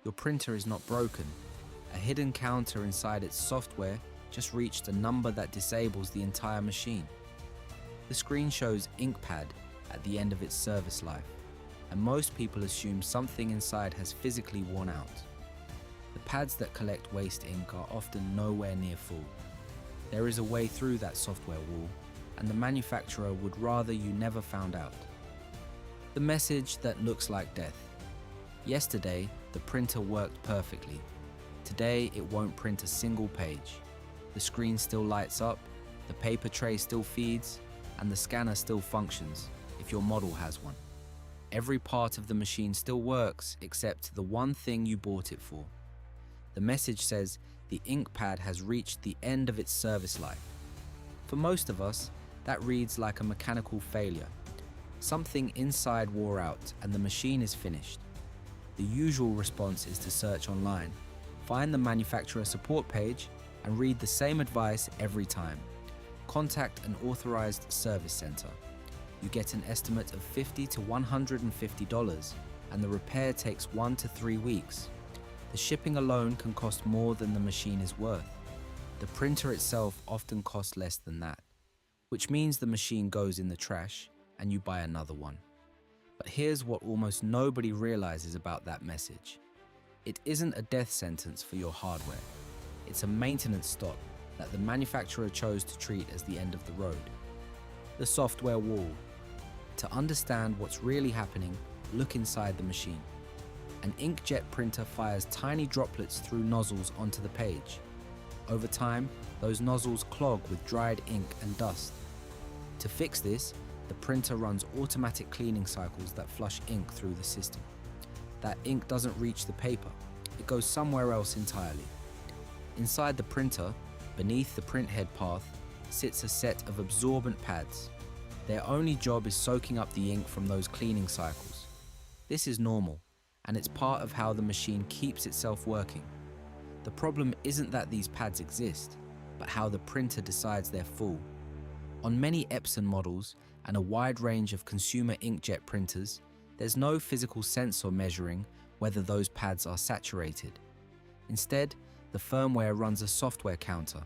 Your printer is not broken. A hidden counter inside its software just reached a number that disables the entire machine. The screen shows InkPad at the end of its service life, and most people assume something inside has physically worn out. The pads that collect waste ink are often nowhere near full. There is a way through that software wall, and the manufacturer would rather you never found out. The message that looks like death. Yesterday, the printer worked perfectly. Today, it won't print a single page. The screen still lights up, the paper tray still feeds, and the scanner still functions, if your model has one. Every part of the machine still works except the one thing you bought it for. The message says the InkPad has reached the end of its service life. For most of us, that reads like a mechanical failure. Something inside wore out and the machine is finished. The usual response is to search online, find the manufacturer support page, and read the same advice every time. Contact an authorized service center. You get an estimate of $50 to $150, and the repair takes 1 to 3 weeks. The shipping alone can cost more than the machine is worth. The printer itself often costs less than that, which means the machine goes in the trash and you buy another one. But here's what almost nobody realizes about that message. It isn't a death sentence for your hardware. It's a maintenance stop that the manufacturer chose to treat as the end of the road. The software wall. To understand what's really happening, look inside the machine. An inkjet printer fires tiny droplets through nozzles onto the page. Over time, those nozzles clog with dried ink and dust. To fix this, the printer runs automatic cleaning cycles that flush ink through the system. That ink doesn't reach the paper. It goes somewhere else entirely. Inside the printer, beneath the printhead path, sits a set of absorbent pads. Their only job is soaking up the ink from those cleaning cycles. This is normal, and it's part of how the machine keeps itself working. The problem isn't that these pads exist, but how the printer decides they're full. On many Epson models and a wide range of consumer inkjet printers, there's no physical sensor measuring whether those pads are saturated. Instead, the firmware runs a software counter.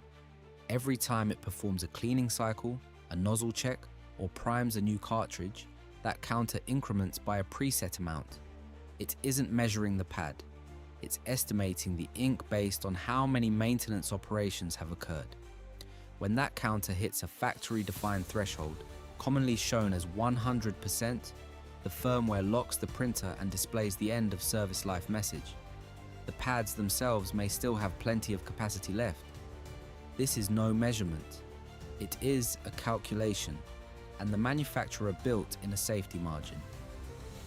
Every time it performs a cleaning cycle, a nozzle check, or primes a new cartridge, that counter increments by a preset amount. It isn't measuring the pad. It's estimating the ink based on how many maintenance operations have occurred. When that counter hits a factory-defined threshold, commonly shown as 100%, the firmware locks the printer and displays the end of service life message. The pads themselves may still have plenty of capacity left. This is no measurement. It is a calculation, and the manufacturer built in a safety margin.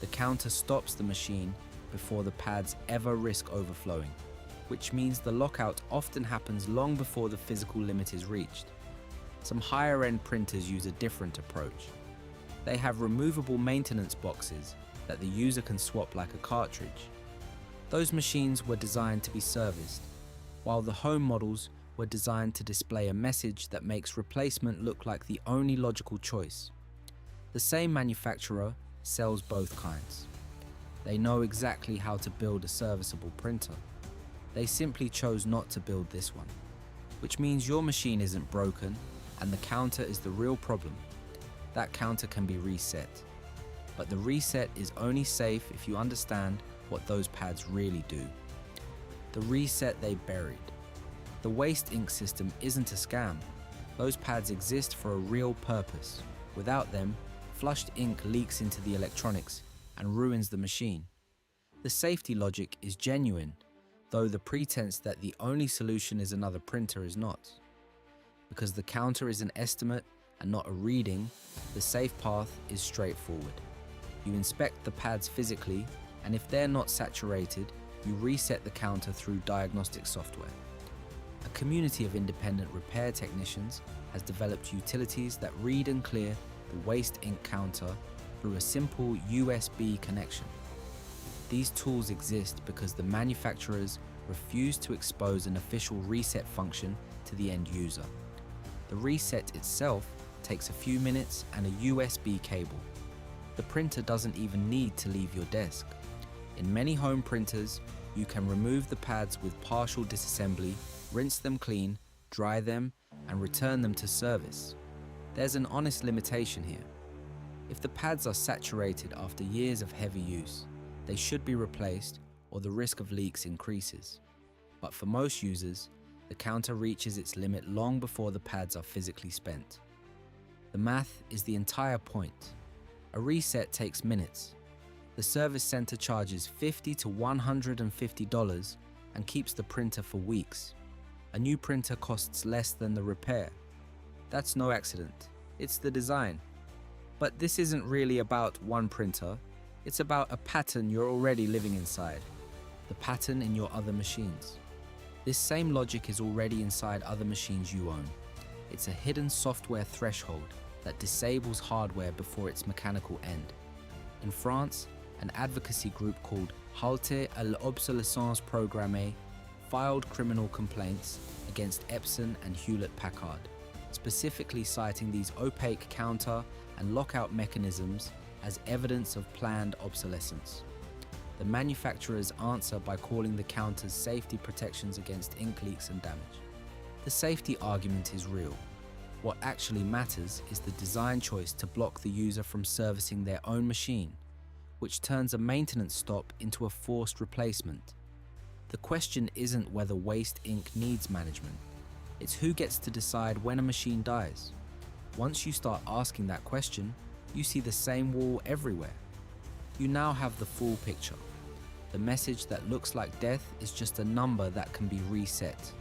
The counter stops the machine before the pads ever risk overflowing, which means the lockout often happens long before the physical limit is reached. Some higher-end printers use a different approach. They have removable maintenance boxes that the user can swap like a cartridge. Those machines were designed to be serviced, while the home models were designed to display a message that makes replacement look like the only logical choice. The same manufacturer sells both kinds. They know exactly how to build a serviceable printer. They simply chose not to build this one, which means your machine isn't broken and the counter is the real problem. That counter can be reset, but the reset is only safe if you understand what those pads really do. The reset they buried. The waste ink system isn't a scam. Those pads exist for a real purpose. Without them, flushed ink leaks into the electronics and ruins the machine. The safety logic is genuine, though the pretense that the only solution is another printer is not. Because the counter is an estimate and not a reading, the safe path is straightforward. You inspect the pads physically, and if they're not saturated, you reset the counter through diagnostic software. A community of independent repair technicians has developed utilities that read and clear the waste ink counter through a simple USB connection. These tools exist because the manufacturers refuse to expose an official reset function to the end user. The reset itself takes a few minutes and a USB cable. The printer doesn't even need to leave your desk. In many home printers, You can remove the pads with partial disassembly, rinse them clean, dry them, and return them to service. There's an honest limitation here. If the pads are saturated after years of heavy use, they should be replaced or the risk of leaks increases. But for most users, the counter reaches its limit long before the pads are physically spent. The math is the entire point. A reset takes minutes. The service center charges $50 to $150 and keeps the printer for weeks. A new printer costs less than the repair. That's no accident. It's the design. But this isn't really about one printer. It's about a pattern you're already living inside. The pattern in your other machines. This same logic is already inside other machines you own. It's a hidden software threshold that disables hardware before its mechanical end. In France, an advocacy group called Halte à l'obsolescence programmée filed criminal complaints against Epson and Hewlett-Packard, specifically citing these opaque counter and lockout mechanisms as evidence of planned obsolescence. The manufacturers answer by calling the counters safety protections against ink leaks and damage. The safety argument is real. What actually matters is the design choice to block the user from servicing their own machine, which turns a maintenance stop into a forced replacement. The question isn't whether waste ink needs management. It's who gets to decide when a machine dies. Once you start asking that question, you see the same wall everywhere. You now have the full picture. The message that looks like death is just a number that can be reset.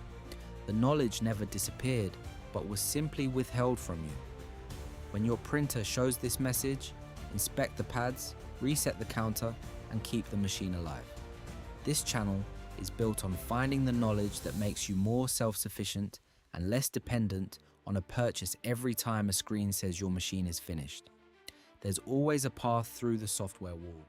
The knowledge never disappeared, but was simply withheld from you. When your printer shows this message, inspect the pads, reset the counter, and keep the machine alive. This channel is built on finding the knowledge that makes you more self-sufficient and less dependent on a purchase every time a screen says your machine is finished. There's always a path through the software wall.